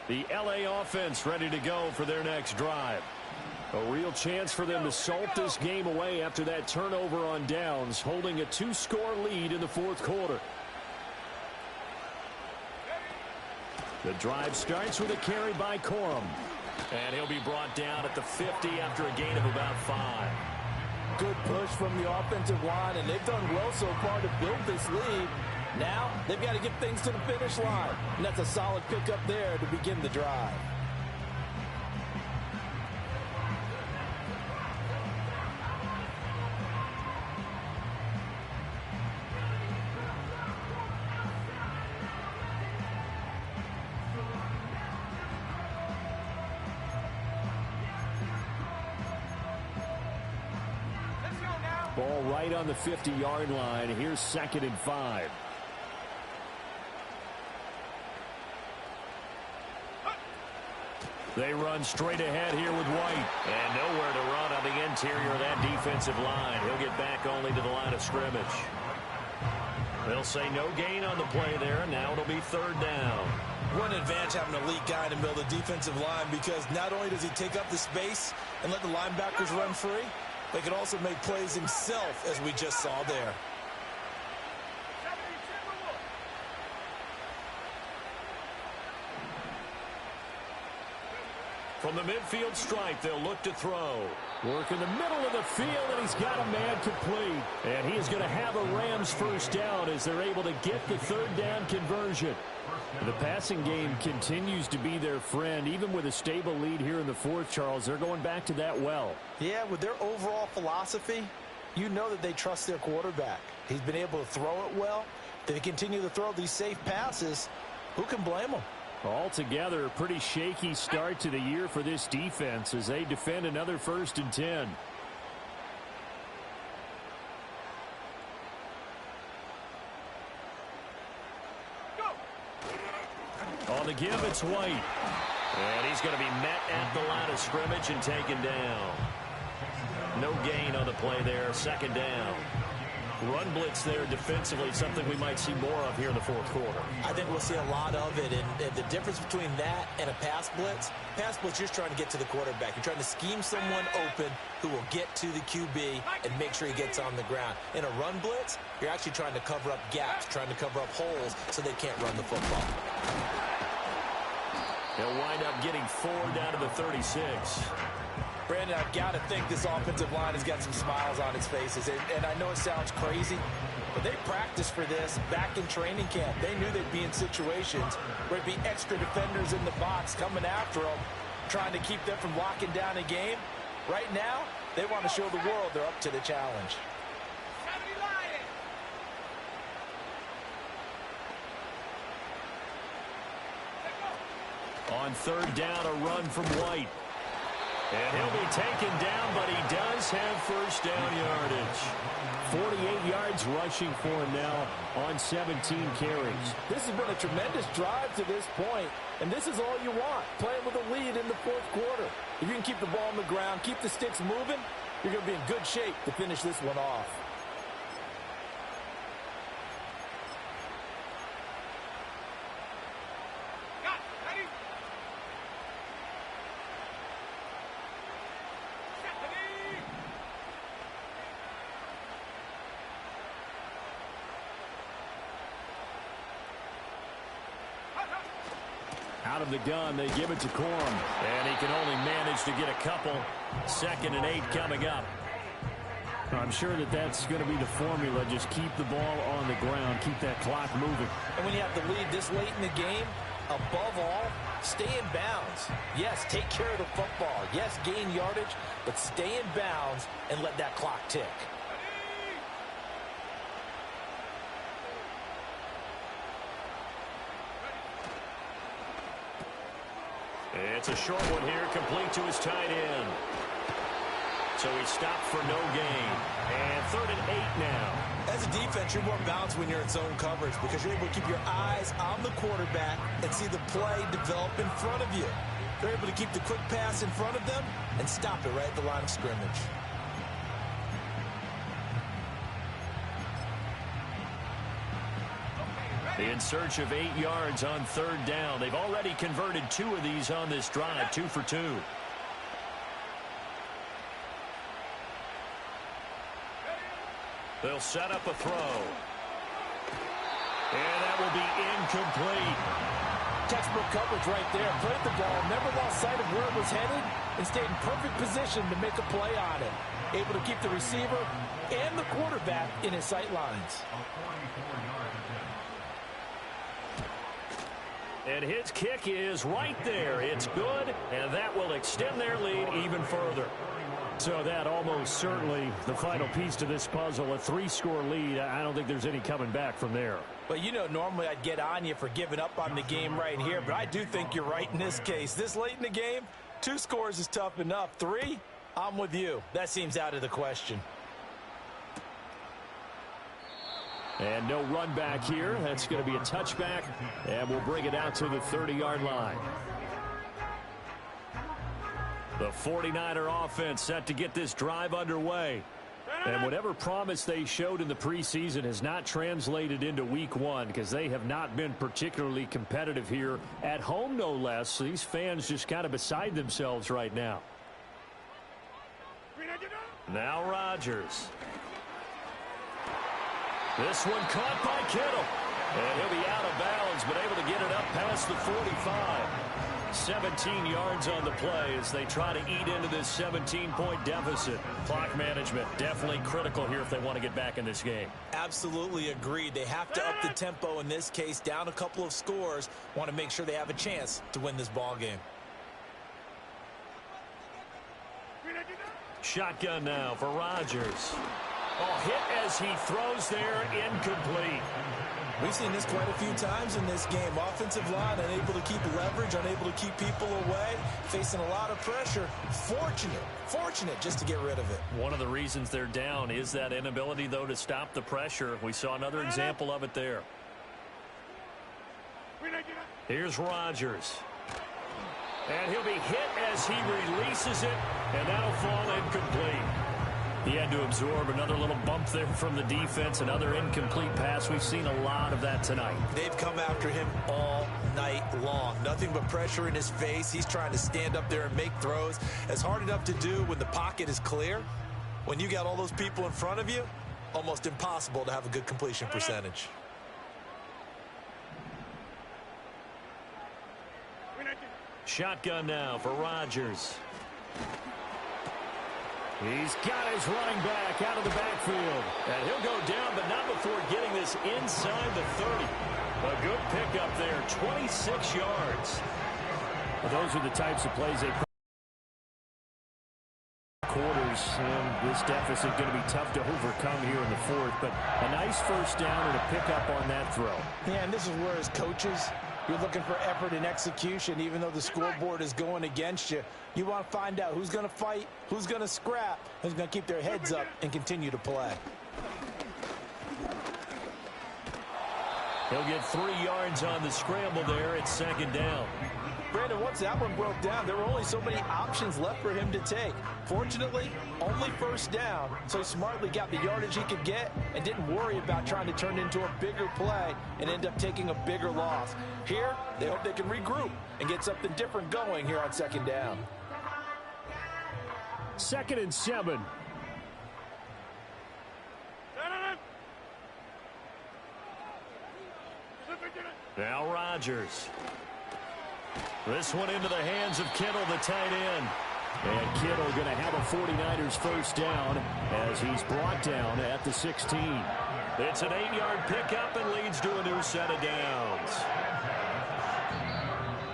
The LA offense ready to go for their next drive. A real chance for them to salt this game away after that turnover on downs, holding a 2-score lead in the 4th quarter. The drive starts with a carry by Corum. And he'll be brought down at the 50 after a gain of about 5. Good push from the offensive line, and they've done well so far to build this lead. Now they've got to get things to the finish line, and that's a solid pickup there to begin the drive. Ball right on the 50-yard line. Here's 2nd and 5. They run straight ahead here with White. And nowhere to run on the interior of that defensive line. He'll get back only to the line of scrimmage. They'll say no gain on the play there. Now it'll be 3rd down. One advantage having an elite guy in the middle of the defensive line, because not only does he take up the space and let the linebackers run free, they can also make plays himself, as we just saw there. From the midfield stripe, they'll look to throw. Work in the middle of the field, and he's got a man complete. And he is going to have a Rams 1st down as they're able to get the 3rd down conversion. The passing game continues to be their friend. Even with a stable lead here in the 4th, Charles, they're going back to that well. Yeah, with their overall philosophy, you know that they trust their quarterback. He's been able to throw it well. They continue to throw these safe passes. Who can blame them? Altogether, a pretty shaky start to the year for this defense as they defend another 1st and 10. On the give, it's White. And he's going to be met at the line of scrimmage and taken down. No gain on the play there. 2nd down. Run blitz there defensively, something we might see more of here in the 4th quarter. I think we'll see a lot of it, and the difference between that and a pass blitz, you're trying to get to the quarterback. You're trying to scheme someone open who will get to the QB and make sure he gets on the ground. In a run blitz, you're actually trying to cover up gaps, trying to cover up holes so they can't run the football. He'll wind up getting 4 down to the 36. Brandon, I've got to think this offensive line has got some smiles on its faces. And I know it sounds crazy, but they practiced for this back in training camp. They knew they'd be in situations where it'd be extra defenders in the box coming after them, trying to keep them from locking down a game. Right now, they want to show the world they're up to the challenge. On 3rd down, a run from White. And he'll be taken down, but he does have 1st down yardage. 48 yards rushing for him now on 17 carries. This has been a tremendous drive to this point, and this is all you want, playing with a lead in the 4th quarter. If you can keep the ball on the ground, keep the sticks moving, you're going to be in good shape to finish this one off. Out of the gun, they give it to Corum. And he can only manage to get a couple. 2nd and 8 coming up. I'm sure that that's going to be the formula. Just keep the ball on the ground. Keep that clock moving. And when you have the lead this late in the game, above all, stay in bounds. Yes, take care of the football. Yes, gain yardage, but stay in bounds and let that clock tick. It's a short one here, complete to his tight end. So he stopped for no gain. And 3rd and 8 now. As a defense, you're more balanced when you're in zone coverage because you're able to keep your eyes on the quarterback and see the play develop in front of you. They're able to keep the quick pass in front of them and stop it right at the line of scrimmage. In search of 8 yards on 3rd down. They've already converted 2 of these on this drive, 2 for 2. They'll set up a throw. And that will be incomplete. Textbook coverage right there. Played the ball, never lost sight of where it was headed, and stayed in perfect position to make a play on it. Able to keep the receiver and the quarterback in his sight lines. And his kick is right there. It's good, and that will extend their lead even further. So that almost certainly the final piece to this puzzle, a 3-score lead. I don't think there's any coming back from there. But, you know, normally I'd get on you for giving up on the game right here, but I do think you're right in this case. This late in the game, 2 scores is tough enough. 3, I'm with you. That seems out of the question. And no run back here. That's going to be a touchback, and we'll bring it out to the 30-yard line. The 49er offense set to get this drive underway. And whatever promise they showed in the preseason has not translated into week 1 because they have not been particularly competitive here at home, no less. So these fans just kind of beside themselves right now. Now Rodgers. This one caught by Kittle. And he'll be out of bounds, but able to get it up past the 45. 17 yards on the play as they try to eat into this 17-point deficit. Clock management definitely critical here if they want to get back in this game. Absolutely agreed. They have to up the tempo in this case, down a couple of scores. Want to make sure they have a chance to win this ball game. Shotgun now for Rodgers. Oh, hit as he throws there, incomplete. We've seen this quite a few times in this game. Offensive line unable to keep leverage, unable to keep people away, facing a lot of pressure. Fortunate just to get rid of it. One of the reasons they're down is that inability, though, to stop the pressure. We saw another example of it there. Here's Rodgers. And he'll be hit as he releases it, and that'll fall incomplete. He had to absorb another little bump there from the defense, another incomplete pass. We've seen a lot of that tonight. They've come after him all night long. Nothing but pressure in his face. He's trying to stand up there and make throws. It's hard enough to do when the pocket is clear. When you got all those people in front of you, almost impossible to have a good completion percentage. Shotgun now for Rodgers. He's got his running back out of the backfield. And he'll go down, but not before getting this inside the 30. A good pickup there, 26 yards. Well, those are the types of plays they quarters, and this deficit going to be tough to overcome here in the 4th. But a nice first down and a pickup on that throw. Yeah, and this is where as coaches, you're looking for effort and execution. Even though the scoreboard is going against you, you want to find out who's going to fight, who's going to scrap, who's going to keep their heads up and continue to play. He'll get 3 yards on the scramble there. It's 2nd down. Brandon, once that one broke down, there were only so many options left for him to take. Fortunately, only first down, so he smartly got the yardage he could get and didn't worry about trying to turn it into a bigger play and end up taking a bigger loss. Here, they hope they can regroup and get something different going here on 2nd down. 2nd and 7. Now Rodgers. This one into the hands of Kittle, the tight end. And Kittle going to have a 49ers first down as he's brought down at the 16. It's an 8-yard pickup and leads to a new set of downs.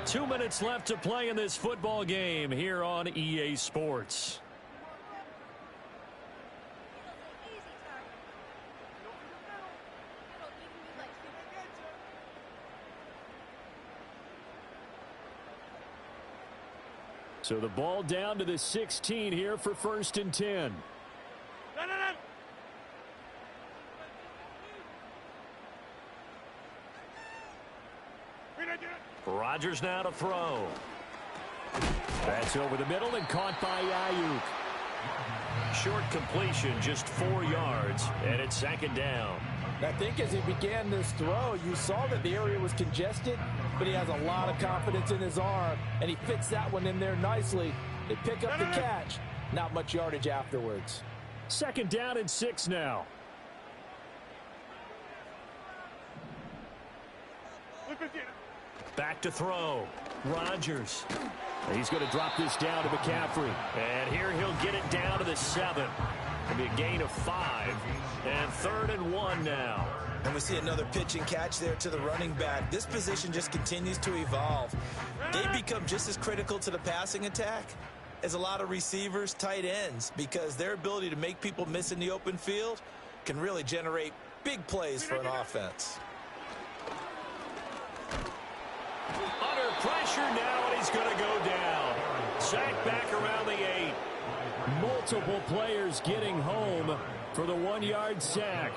2 minutes left to play in this football game here on EA Sports. So the ball down to the 16 here for 1st and 10. Rodgers now to throw. That's over the middle and caught by Ayuk. Short completion, just 4 yards, and it's 2nd down. I think as he began this throw, you saw that the area was congested, but he has a lot of confidence in his arm, and he fits that one in there nicely. They pick up the catch. Not much yardage afterwards. 2nd down and 6 now. Back to throw. Rodgers. He's going to drop this down to McCaffrey. And here he'll get it down to the 7. It'll be a gain of 5. And 3rd and 1 now. And we see another pitch and catch there to the running back. This position just continues to evolve. They become just as critical to the passing attack as a lot of receivers, tight ends, because their ability to make people miss in the open field can really generate big plays for an offense. Under pressure now, and he's going to go down. Sacked back around the 8. Multiple players getting home for the 1-yard sack.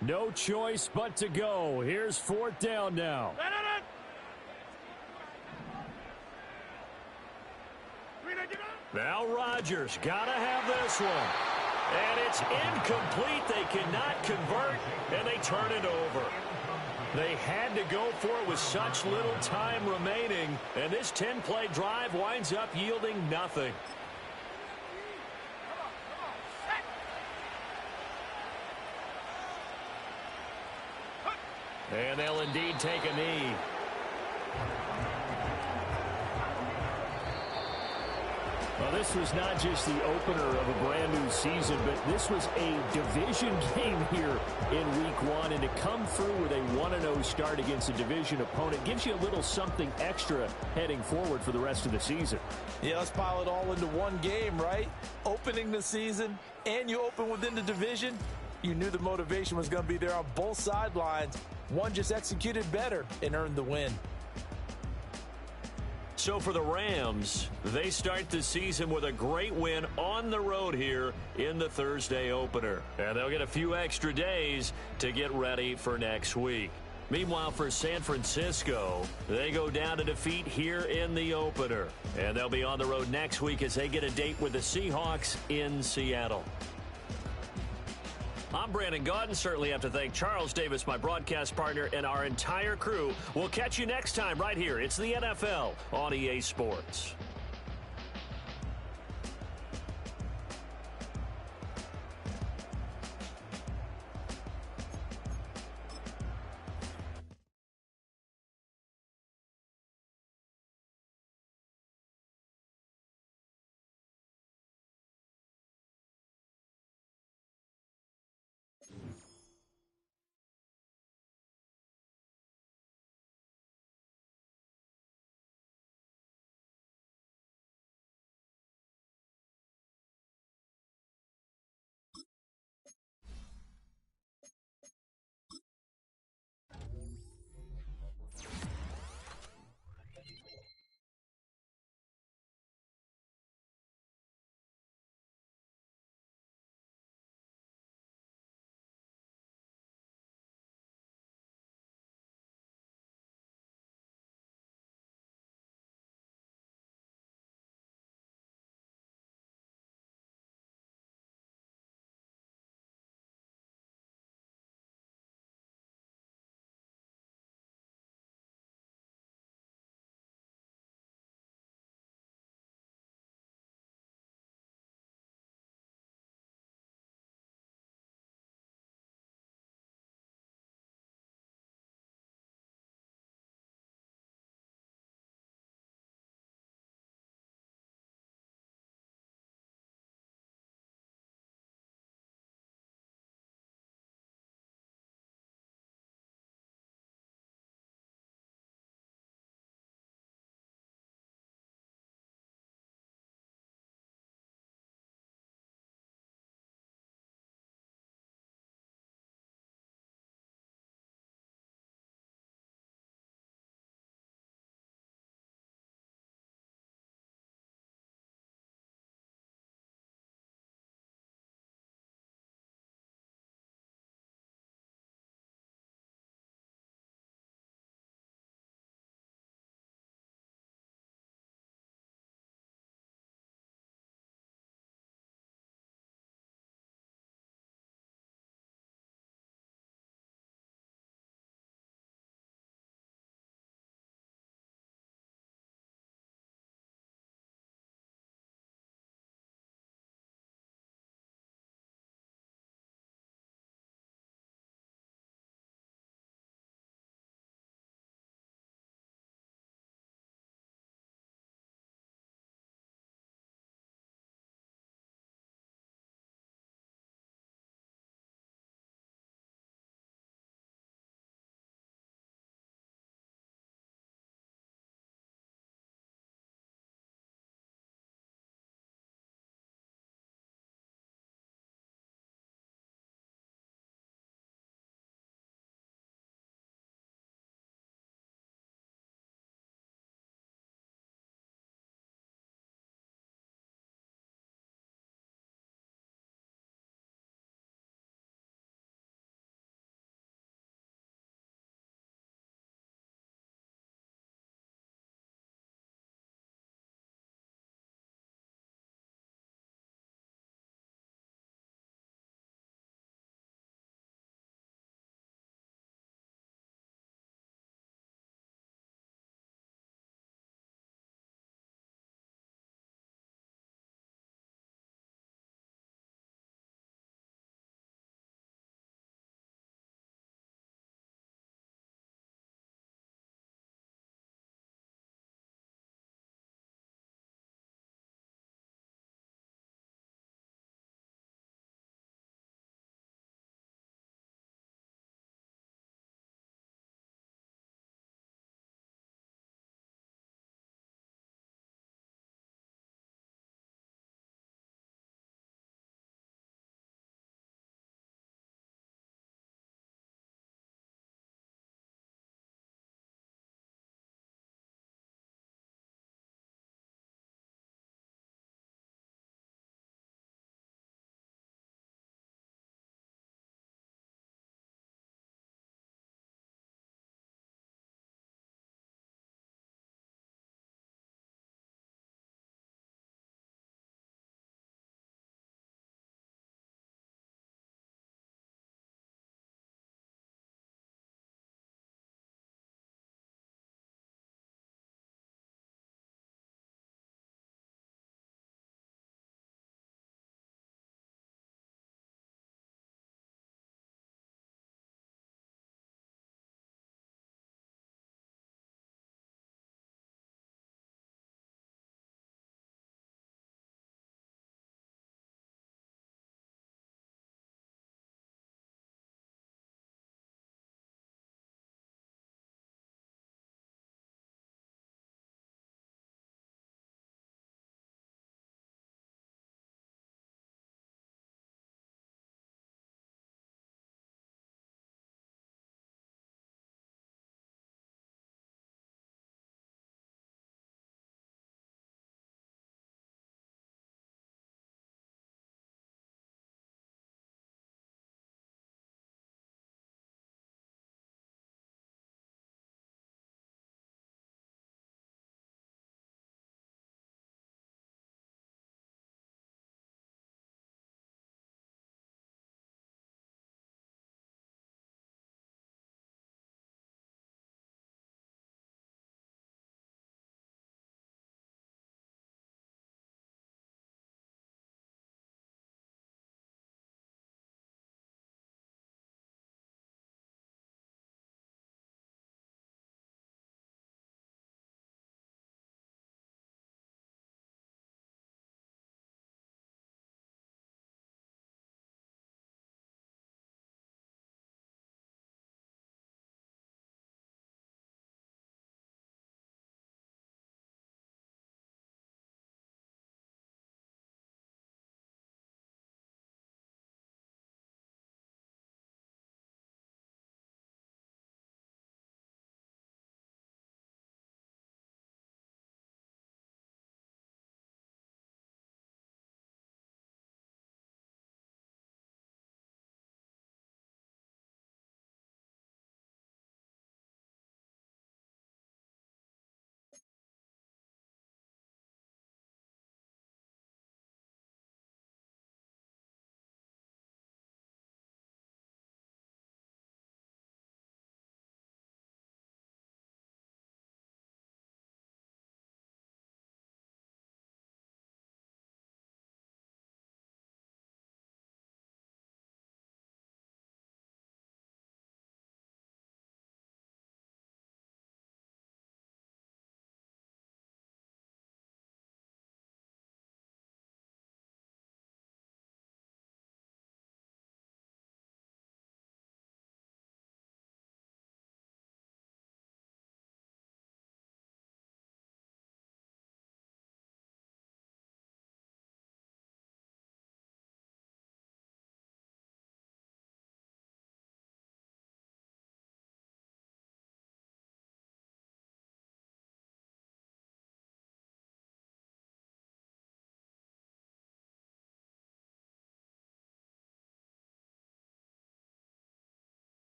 No choice but to go. Here's 4th down now. Now Rodgers got to have this one. And it's incomplete. They cannot convert, and they turn it over. They had to go for it with such little time remaining, and this 10-play drive winds up yielding nothing. And they'll indeed take a knee. Well, this was not just the opener of a brand new season, but this was a division game here in week 1. And to come through with a 1-0 start against a division opponent gives you a little something extra heading forward for the rest of the season. Yeah, let's pile it all into one game, right? Opening the season, and you open within the division. You knew the motivation was going to be there on both sidelines. One just executed better and earned the win. So for the Rams, they start the season with a great win on the road here in the Thursday opener. And they'll get a few extra days to get ready for next week. Meanwhile, for San Francisco, they go down to defeat here in the opener. And they'll be on the road next week as they get a date with the Seahawks in Seattle. I'm Brandon Gaudin. Certainly have to thank Charles Davis, my broadcast partner, and our entire crew. We'll catch you next time right here. It's the NFL on EA Sports.